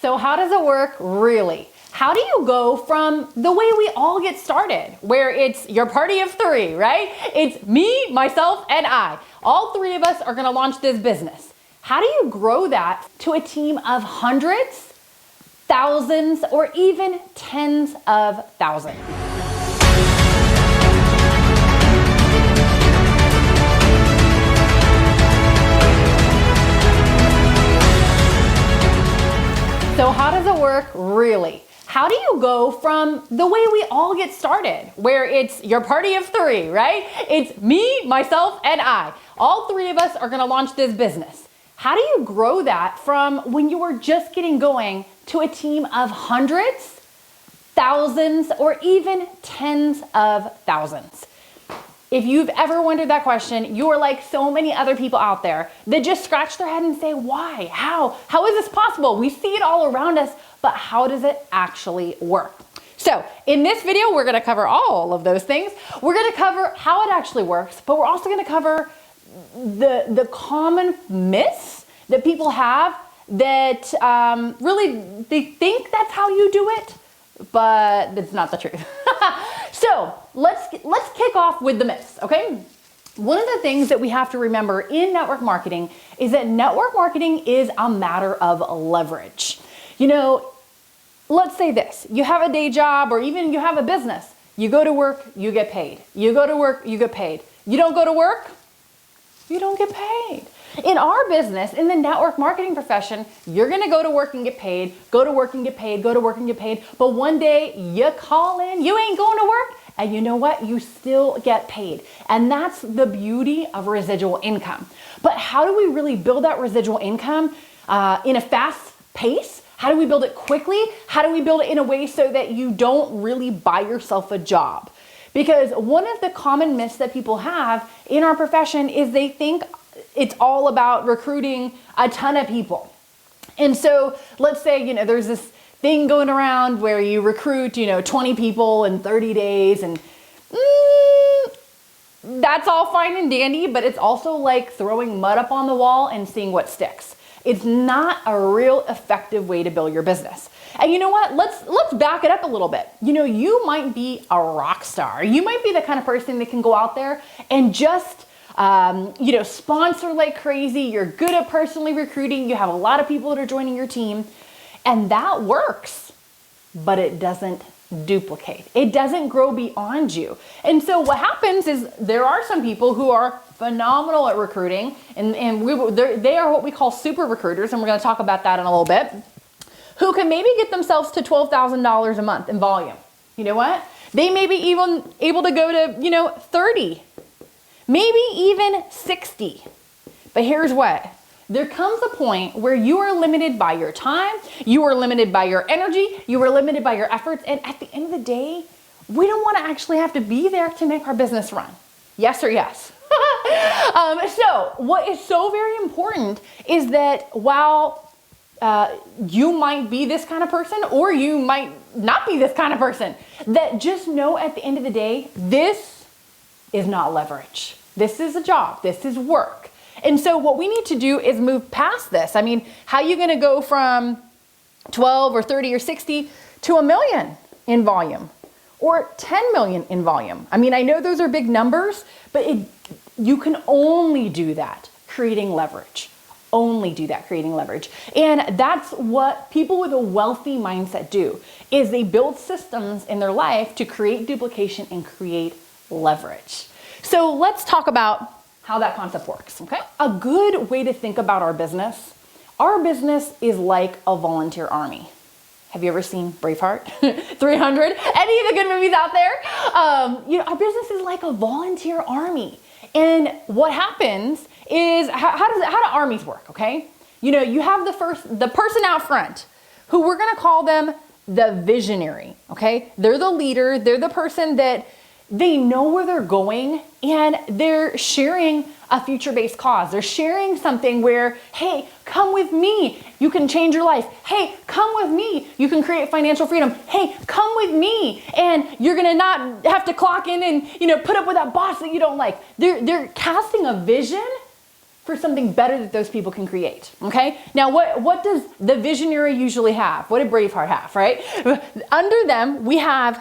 So how does it work really? How do you go from the way we all get started, where it's your party of three, right? It's me, myself, and I. All three of us are gonna launch this business. How do you grow that to a team of hundreds, thousands, or even tens of thousands? So how does it work really? How do you go from the way we all get started, where it's your party of three, right? It's me, myself, and I. All three of us are gonna launch this business. How do you grow that from when you were just getting going to a team of hundreds, thousands, or even tens of thousands? If you've ever wondered that question, you are like so many other people out there that just scratch their head and say, why? How is this possible? We see it all around us, but how does it actually work? So in this video, we're gonna cover all of those things. We're gonna cover how it actually works, but we're also gonna cover the common myths that people have that really, they think that's how you do it, but it's not the truth. So let's kick off with the myths, okay? One of the things that we have to remember in network marketing is that network marketing is a matter of leverage. You know, let's say this, you have a day job or even you have a business. You go to work, you get paid. You go to work, you get paid. You don't go to work, you don't get paid. In our business, in the network marketing profession, you're gonna go to work and get paid, go to work and get paid, go to work and get paid, but one day you call in, you ain't going to work, and you know what? You still get paid. And that's the beauty of residual income. But how do we really build that residual income in a fast pace? How do we build it quickly? How do we build it in a way so that you don't really buy yourself a job? Because one of the common myths that people have in our profession is they think it's all about recruiting a ton of people. And so let's say, you know, there's this thing going around where you recruit, 20 people in 30 days and that's all fine and dandy, but it's also like throwing mud up on the wall and seeing what sticks. It's not a real effective way to build your business. And you know what? Let's back it up a little bit. You might be a rock star. You might be the kind of person that can go out there and just sponsor like crazy. You're good at personally recruiting. You have a lot of people that are joining your team, and that works, but it doesn't duplicate. It doesn't grow beyond you. And so what happens is there are some people who are phenomenal at recruiting, and they are what we call super recruiters, and we're going to talk about that in a little bit, who can maybe get themselves to $12,000 a month in volume. You know what? They may be even able to go to, 30, maybe even 60. But here's what. There comes a point where you are limited by your time, you are limited by your energy, you are limited by your efforts, and at the end of the day, we don't want to actually have to be there to make our business run. Yes or yes? So what is so very important is that while you might be this kind of person or you might not be this kind of person, that just know at the end of the day, this is not leverage. This is a job, this is work. And so what we need to do is move past this. I mean, how are you gonna go from 12 or 30 or 60 to $1 million in volume or 10 million in volume? I mean, I know those are big numbers, but you can only do that creating leverage. Only do that creating leverage. And that's what people with a wealthy mindset do, is they build systems in their life to create duplication and create leverage. So let's talk about how that concept works, okay? A good way to think about our business is like a volunteer army. Have you ever seen Braveheart? 300? Any of the good movies out there? Our business is like a volunteer army. And what happens is, how do armies work, okay? You have the person out front, who we're gonna call them the visionary, okay? They're the leader, they're the person that they know where they're going, and they're sharing a future-based cause. They're sharing something where, hey, come with me, you can change your life. Hey, come with me, you can create financial freedom. Hey, come with me, and you're gonna not have to clock in and put up with that boss that you don't like. They're casting a vision for something better that those people can create, okay? Now, what does the visionary usually have? What did Braveheart have, right? Under them, we have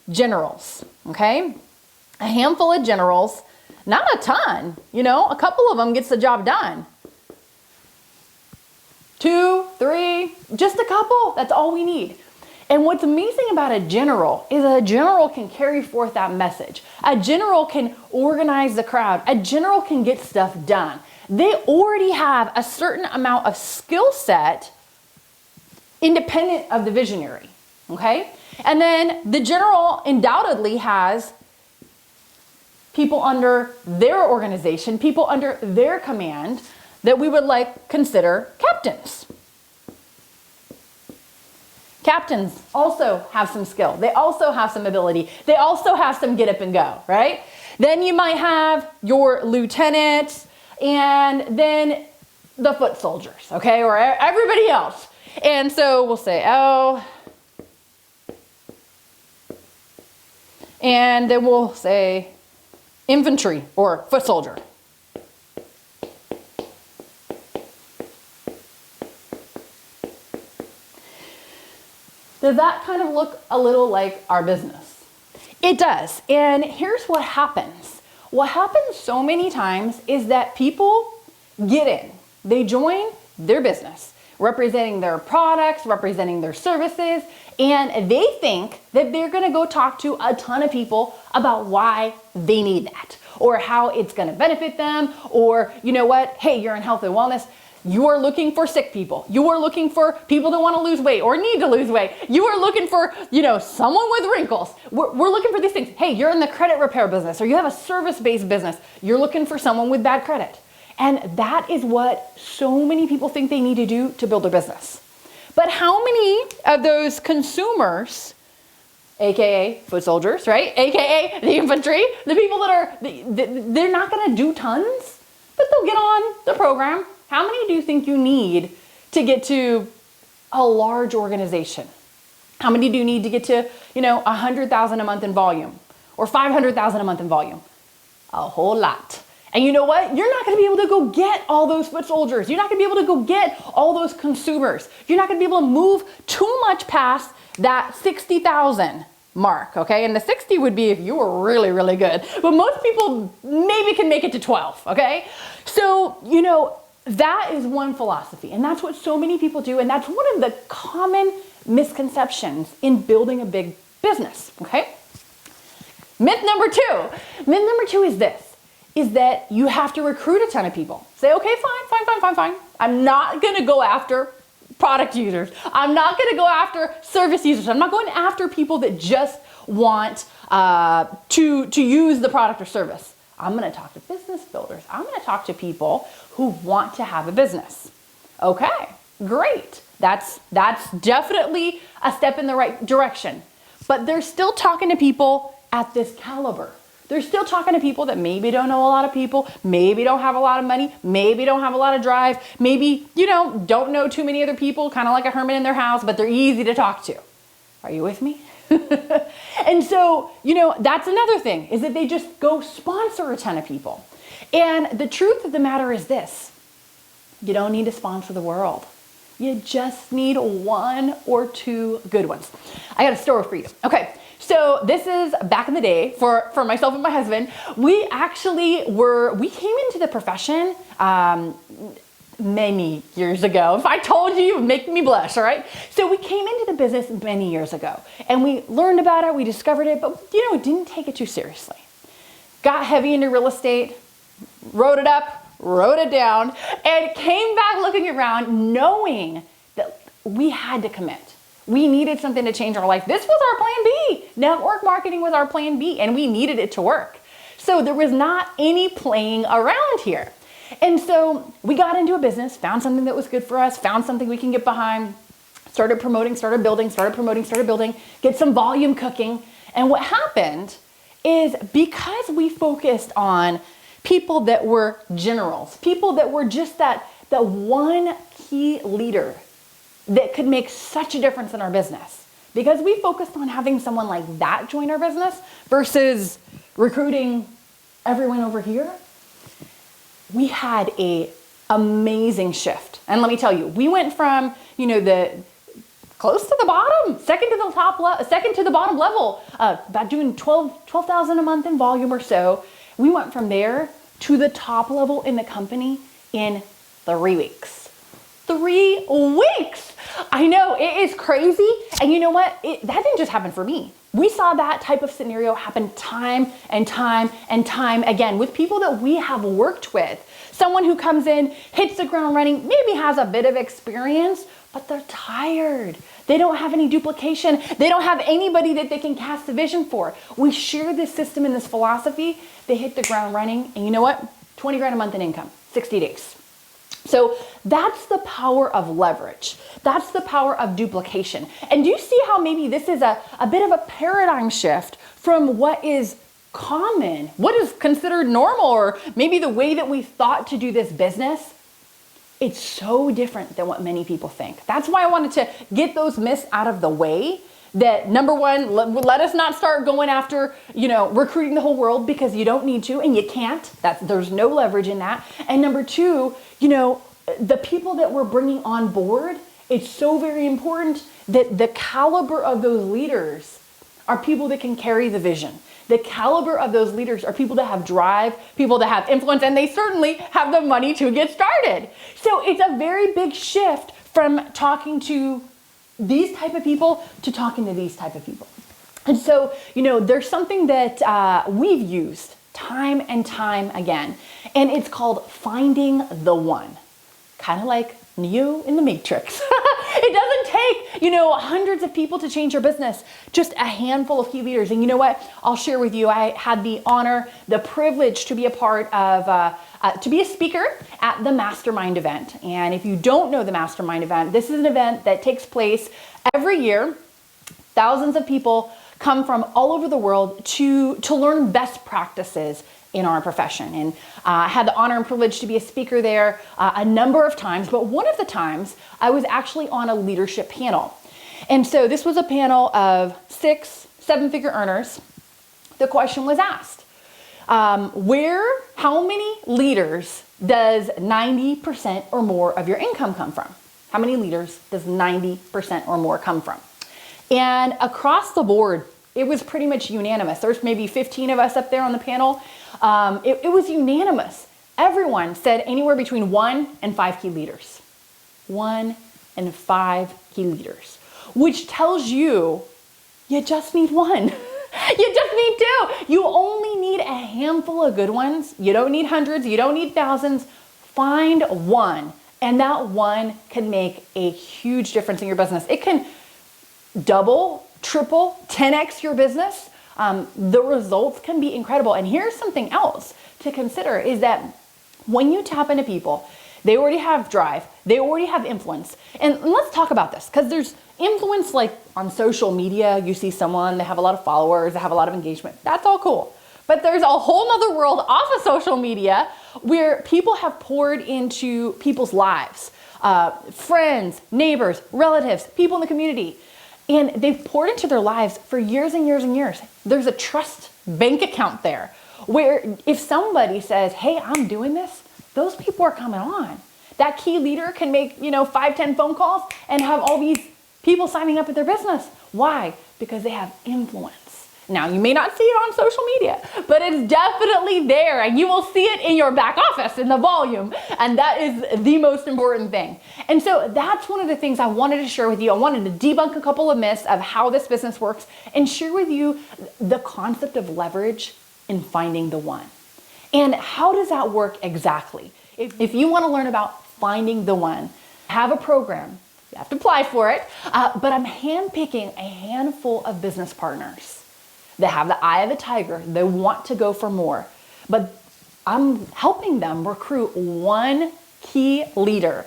generals, okay? A handful of generals, not a ton, a couple of them gets the job done. 2, 3, just a couple, that's all we need. And what's amazing about a general is a general can carry forth that message. A general can organize the crowd. A general can get stuff done. They already have a certain amount of skill set independent of the visionary, okay? And then the general undoubtedly has people under their organization, people under their command that we would consider captains. Captains also have some skill. They also have some ability. They also have some get up and go, right? Then you might have your lieutenant and then the foot soldiers, okay? Or everybody else. And so we'll say, and then we'll say infantry or foot soldier. Does that kind of look a little like our business? It does. And here's what happens. What happens so many times is that people get in. They join their business, representing their products, representing their services, and they think that they're going to go talk to a ton of people about why they need that, or how it's going to benefit them, or you know what, hey, you're in health and wellness. You are looking for sick people. You are looking for people that want to lose weight or need to lose weight. You are looking for, someone with wrinkles. We're looking for these things. Hey, you're in the credit repair business or you have a service-based business. You're looking for someone with bad credit. And that is what so many people think they need to do to build their business. But how many of those consumers, AKA foot soldiers, right? AKA the infantry, the people that are, they're not going to do tons, but they'll get on the program. How many do you think you need to get to a large organization? How many do you need to get to, 100,000 a month in volume or 500,000 a month in volume? A whole lot. And you know what? You're not going to be able to go get all those foot soldiers. You're not going to be able to go get all those consumers. You're not going to be able to move too much past that 60,000 mark, okay? And the 60 would be if you were really, really good. But most people maybe can make it to 12, okay? So, that is one philosophy, and that's what so many people do, and that's one of the common misconceptions in building a big business, okay? Myth number two is this, is that you have to recruit a ton of people. Say, okay, fine. I'm not gonna go after product users. I'm not gonna go after service users. I'm not going after people that just want to use the product or service. I'm going to talk to business builders. I'm going to talk to people who want to have a business. Okay, great. That's definitely a step in the right direction. But they're still talking to people at this caliber. They're still talking to people that maybe don't know a lot of people, maybe don't have a lot of money, maybe don't have a lot of drive, maybe, don't know too many other people, kind of like a hermit in their house, but they're easy to talk to. Are you with me? And so, that's another thing, is that they just go sponsor a ton of people. And the truth of the matter is this: you don't need to sponsor the world. You just need 1 or 2 good ones. I got a story for you. Okay, so this is back in the day for myself and my husband. We came into the profession many years ago. If I told you, it would make me blush, all right? So we came into the business many years ago, and we learned about it, we discovered it, but didn't take it too seriously. Got heavy into real estate, wrote it up, wrote it down, and came back looking around knowing that we had to commit. We needed something to change our life. This was our plan B. Network marketing was our plan B, and we needed it to work. So there was not any playing around here. And so we got into a business, found something that was good for us, found something we can get behind, started promoting, started building, get some volume cooking. And what happened is, because we focused on people that were generals, people that were just that one key leader that could make such a difference in our business, because we focused on having someone like that join our business versus recruiting everyone over here, we had a amazing shift. And let me tell you, we went from, the close to the bottom, second to the bottom level, about doing 12,000 a month in volume or so. We went from there to the top level in the company in 3 weeks. 3 weeks. I know, it is crazy. And you know what? That didn't just happen for me. We saw that type of scenario happen time and time and time again with people that we have worked with. Someone who comes in, hits the ground running, maybe has a bit of experience, but they're tired. They don't have any duplication. They don't have anybody that they can cast a vision for. We share this system and this philosophy. They hit the ground running, and you know what? 20 grand a month in income, 60 days. So that's the power of leverage. That's the power of duplication. And do you see how maybe this is a bit of a paradigm shift from what is common, what is considered normal, or maybe the way that we thought to do this business? It's so different than what many people think. That's why I wanted to get those myths out of the way. That number one, let us not start going after, recruiting the whole world, because you don't need to and you can't. There's no leverage in that. And number two, the people that we're bringing on board, it's so very important that the caliber of those leaders are people that can carry the vision. The caliber of those leaders are people that have drive, people that have influence, and they certainly have the money to get started. So it's a very big shift from talking to these type of people to talking to these type of people. And so, there's something that we've used time and time again, and it's called finding the one. Kind of like Neo in the Matrix. It doesn't take, hundreds of people to change your business, just a handful of key leaders. And you know what? I'll share with you, I had the honor, the privilege to be a part of, to be a speaker at the Mastermind event. And if you don't know the Mastermind event, this is an event that takes place every year. Thousands of people come from all over the world to learn best practices in our profession. And I had the honor and privilege to be a speaker there a number of times, but one of the times I was actually on a leadership panel. And so this was a panel of 6, 7-figure earners. The question was asked, how many leaders does 90% or more of your income come from? How many leaders does 90% or more come from? And across the board, it was pretty much unanimous. There's maybe 15 of us up there on the panel. It was unanimous. Everyone said anywhere between 1 and 5 key leaders. 1 and 5 key leaders, which tells you just need 1. You just need 2. You only need a handful of good ones. You don't need hundreds. You don't need thousands. Find 1. And that 1 can make a huge difference in your business. It can double, triple, 10x your business. The results can be incredible. And here's something else to consider is that when you tap into people, they already have drive, they already have influence. And let's talk about this, because there's influence like on social media. You see someone, they have a lot of followers, they have a lot of engagement. That's all cool. But there's a whole nother world off of social media where people have poured into people's lives, friends, neighbors, relatives, people in the community. And they've poured into their lives for years and years and years. There's a trust bank account there where if somebody says, hey, I'm doing this, those people are coming on. That key leader can make, 5, 10 phone calls and have all these people signing up at their business. Why? Because they have influence. Now, you may not see it on social media, but it's definitely there, and you will see it in your back office in the volume, and that is the most important thing. And so that's one of the things I wanted to share with you. I wanted to debunk a couple of myths of how this business works and share with you the concept of leverage in finding the one. And how does that work exactly? If you want to learn about finding the one, have a program. You have to apply for it, but I'm handpicking a handful of business partners that have the eye of the tiger. They want to go for more, but I'm helping them recruit one key leader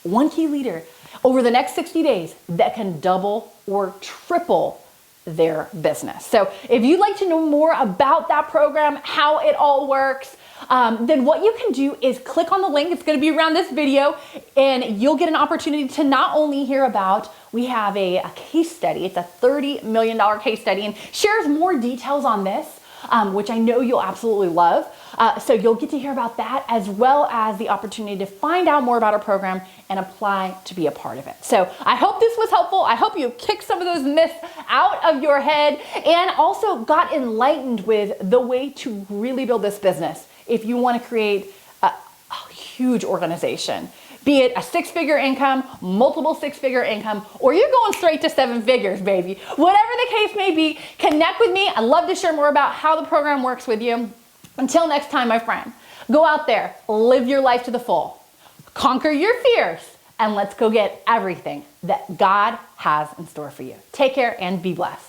over the next 60 days that can double or triple their business. So if you'd like to know more about that program, how it all works, then what you can do is click on the link. It's going to be around this video, and you'll get an opportunity to not only hear about, we have a case study. It's a $30 million case study and shares more details on this, which I know you'll absolutely love. So you'll get to hear about that, as well as the opportunity to find out more about our program and apply to be a part of it. So I hope this was helpful. I hope you kicked some of those myths out of your head and also got enlightened with the way to really build this business if you want to create a huge organization. Be it a six-figure income, multiple six-figure income, or you're going straight to seven figures, baby. Whatever the case may be, connect with me. I'd love to share more about how the program works with you. Until next time, my friend, go out there, live your life to the full, conquer your fears, and let's go get everything that God has in store for you. Take care and be blessed.